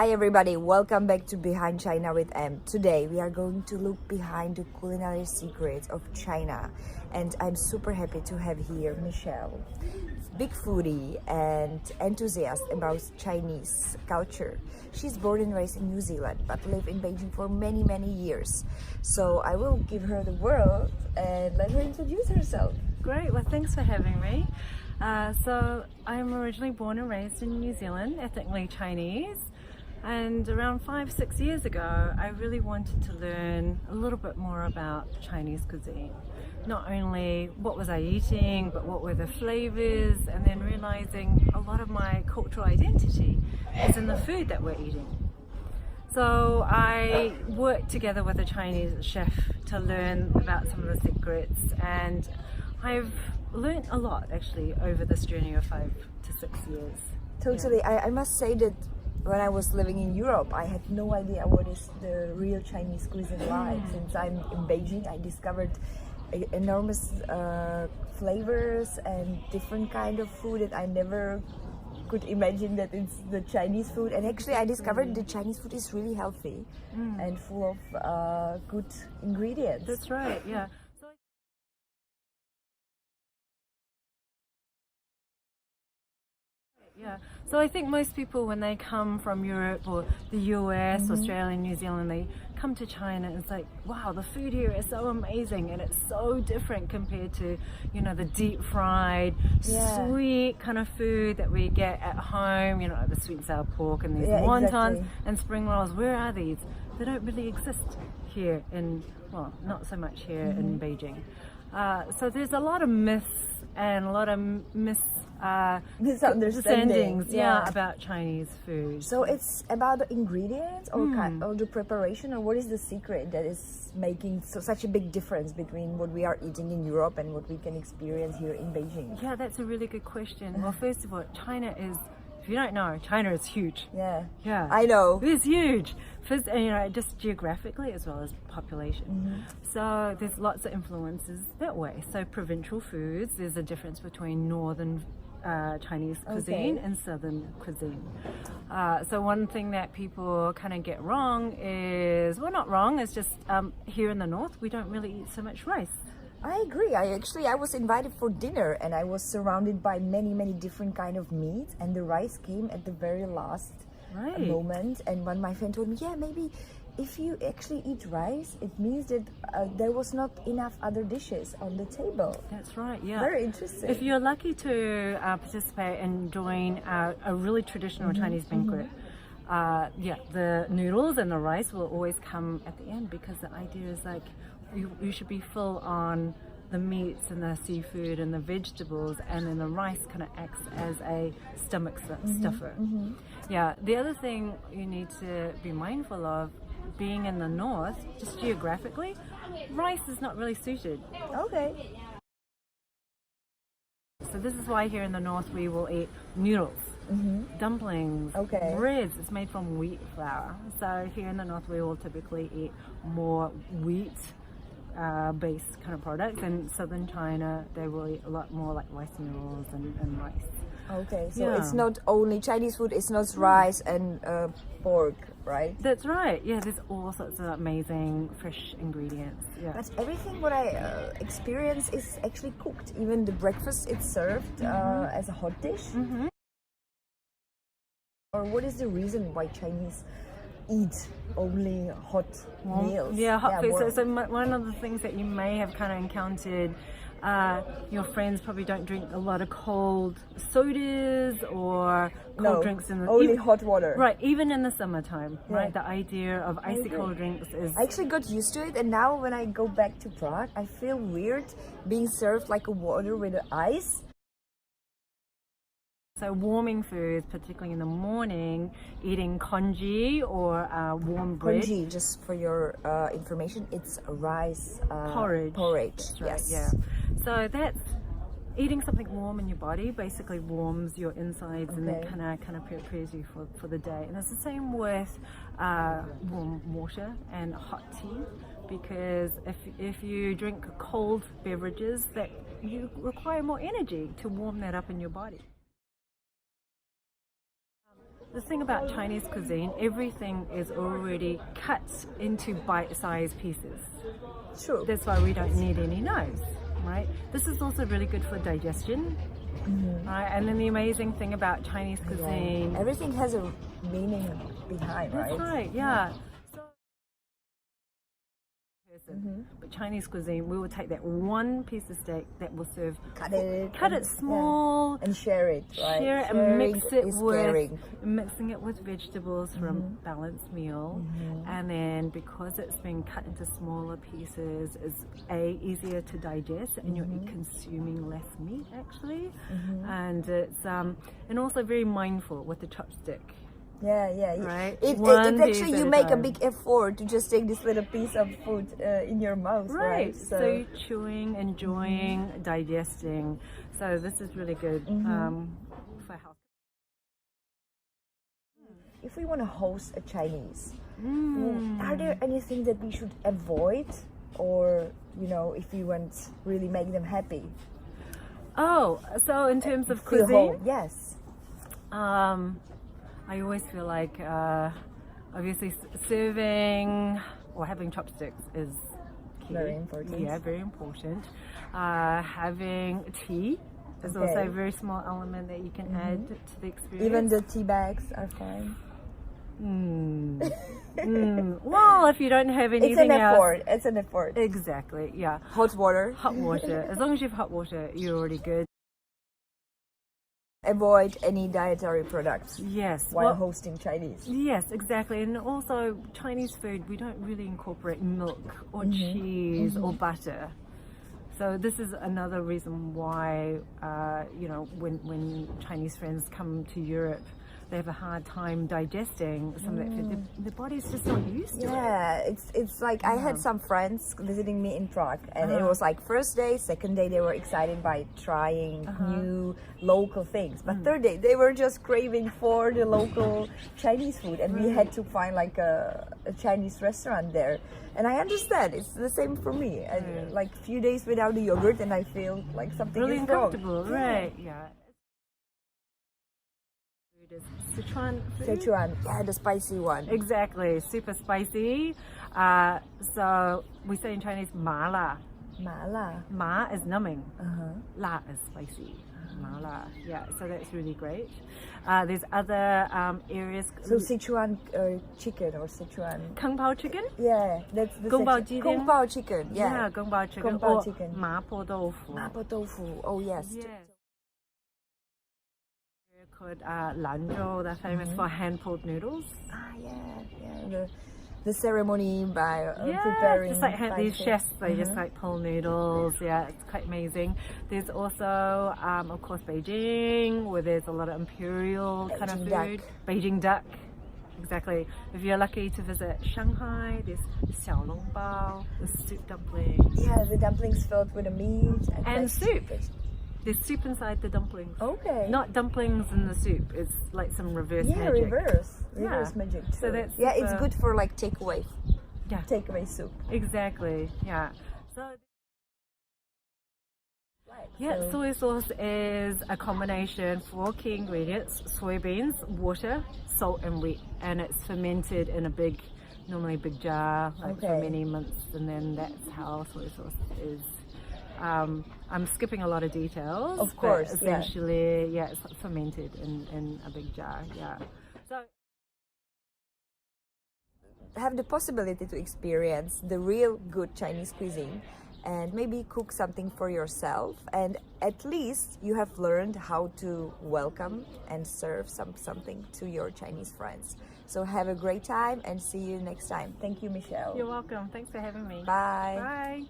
Hi everybody, welcome back to Behind China with M. Today we are going to look behind the culinary secrets of China, and I'm super happy to have here Michelle, big foodie and enthusiast about Chinese culture. She's born and raised in New Zealand but lived in Beijing for many years. So I will give her the word and let her introduce herself. Great, well thanks for having me. So I'm originally born and raised in New Zealand, ethnically Chinese, and around 5-6 years ago I really wanted to learn a little bit more about Chinese cuisine. Not only what was I eating, but what were the flavors, and then realizing a lot of my cultural identity is in the food that we're eating. So I worked together with a Chinese chef to learn about some of the secrets, and I've learned a lot actually over this journey of 5 to 6 years. Totally. Yeah. I must say that when I was living in Europe, I had no idea what is the real Chinese cuisine like. Since I'm in Beijing, I discovered enormous flavors and different kind of food that I never could imagine that it's the Chinese food. And actually I discovered the Chinese food is really healthy and full of good ingredients. That's right, yeah. Yeah, so I think most people when they come from Europe or the US, Australia, New Zealand, they come to China and it's like, wow, the food here is so amazing and it's so different compared to, you know, the deep fried, sweet kind of food that we get at home, you know, the sweet and sour pork and these wontons and spring rolls. Where are these? They don't really exist here in, well, not so much here in Beijing. So there's a lot of myths and a lot of misunderstandings about Chinese food. So it's about the ingredients or the preparation, or what is the secret that is making such a big difference between what we are eating in Europe and what we can experience here in Beijing? Yeah, that's a really good question. Well, first of all, China is, if you don't know, China is huge. Yeah, I know. It's huge. First, you know, just geographically as well as population. So there's lots of influences that way. So provincial foods, there's a difference between northern Chinese cuisine and southern cuisine. So one thing that people kind of get wrong is, well, not wrong, it's just here in the north we don't really eat so much rice. I agree. I was invited for dinner and I was surrounded by many different kind of meat, and the rice came at the very last moment. And when my friend told me, yeah, maybe if you actually eat rice, it means that there was not enough other dishes on the table. That's right, yeah. Very interesting. If you're lucky to participate and join a really traditional Chinese banquet, the noodles and the rice will always come at the end, because the idea is like you should be full on the meats and the seafood and the vegetables, and then the rice kind of acts as a stomach stuffer. Yeah, the other thing you need to be mindful of, being in the north, just geographically, rice is not really suited. Okay. So this is why here in the north we will eat noodles, dumplings, breads. It's made from wheat flour. So here in the north we will typically eat more wheat based kind of products. In southern China they will eat a lot more like rice noodles and rice. Okay, so it's not only Chinese food, it's not rice and pork, right? That's right, yeah, there's all sorts of amazing fresh ingredients. Yeah. But everything what I experience is actually cooked. Even the breakfast is served as a hot dish. Or what is the reason why Chinese eat only hot meals? Yeah, hot food. So one of the things that you may have kind of encountered, your friends probably don't drink a lot of cold sodas or cold drinks in the only hot water. Right, even in the summertime, right? The idea of icy cold drinks is... I actually got used to it, and now when I go back to Prague, I feel weird being served like a water with ice. So warming foods, particularly in the morning, eating congee or warm bread. Congee, just for your information, it's rice porridge. That's right, yes. Yeah. So that's eating something warm in your body. Basically warms your insides and then kind of prepares you for the day. And it's the same with warm water and hot tea, because if you drink cold beverages, that you require more energy to warm that up in your body. the thing about Chinese cuisine, everything is already cut into bite-sized pieces. True. That's why we don't need any knives, right? This is also really good for digestion, right? And then the amazing thing about Chinese cuisine, Yeah. Everything has a meaning behind, right? that's right, yeah. But Chinese cuisine, we will take that one piece of steak that will serve, Cut it small, and share it, right? share it and Sharing mix it is with caring. mixing it with vegetables from balanced meal, and then because it's been cut into smaller pieces, is easier to digest, and you're consuming less meat actually, and it's and also very mindful with the chopstick. Yeah. Right. It One actually, piece you at a make a time. big effort to just take this little piece of food in your mouth, right? So you're chewing, enjoying, digesting. So this is really good for health. If we want to host a Chinese, are there anything that we should avoid, or if we want to really make them happy? Oh, so in terms of Feel cuisine, home, yes. I always feel like obviously serving or having chopsticks is key. Very important. Yeah, very important. Having tea is also a very small element that you can add to the experience. Even the tea bags are fine. Well, if you don't have anything It's an else, effort. It's an effort. exactly. Yeah, Hot water. hot water. As long as you have hot water, you're already good. Avoid any dietary products Yes. while Well, hosting Chinese. yes, exactly. And also Chinese food, we don't really incorporate milk or cheese or butter. So this is another reason why, when Chinese friends come to Europe, they have a hard time digesting some of that food. Their body's just not used to it. Yeah, it's like I had some friends visiting me in Prague, and it was like first day, second day they were excited by trying new local things, but third day they were just craving for the local Chinese food, and we had to find like a Chinese restaurant there. And I understand, it's the same for me. Like few days without the yogurt, and I feel like something Really is wrong. uncomfortable, right? Yeah. Food is Sichuan food. Sichuan, yeah, the spicy one. Exactly, super spicy. So we say in Chinese, ma la. Mala. Ma is numbing, la is spicy. Ma la, yeah. So that's really great. There's other areas. So Sichuan chicken or Sichuan. Kung Pao chicken. Yeah, that's the Kung Pao section. chicken. Kung Pao chicken. Yeah, Yeah. Kung Pao chicken. Kung Pao or chicken. Ma Po Doufu. Mapo tofu. Oh yes. Yes. Called Lanzhou, they're famous for hand-pulled noodles. Ah yeah. The ceremony by preparing. just like these spices. chefs, they just like pull noodles. Yeah, it's quite amazing. There's also, of course, Beijing, where there's a lot of imperial kind of Beijing food. duck. Beijing duck, exactly. If you're lucky to visit Shanghai, there's xiaolongbao, the soup dumpling, Yeah, the dumplings filled with the meat and soup. veg- There's soup inside the dumplings. Okay. Not dumplings in the soup. It's like some reverse yeah, magic. reverse magic. So too. that's yeah, it's super- good for like takeaway soup. Exactly. Yeah. So. Right. Yeah, so, soy sauce is a combination, 4 key ingredients: soybeans, water, salt, and wheat, and it's fermented in a normally big jar, like for Okay. many months, and then that's how soy sauce is. I'm skipping a lot of details. Of course, but yeah. essentially, yeah, it's fermented in a big jar. Yeah. So. have the possibility to experience the real good Chinese cuisine and maybe cook something for yourself, and at least you have learned how to welcome and serve something to your Chinese friends. So have a great time and see you next time. Thank you, Michelle. You're welcome. Thanks for having me. Bye. Bye.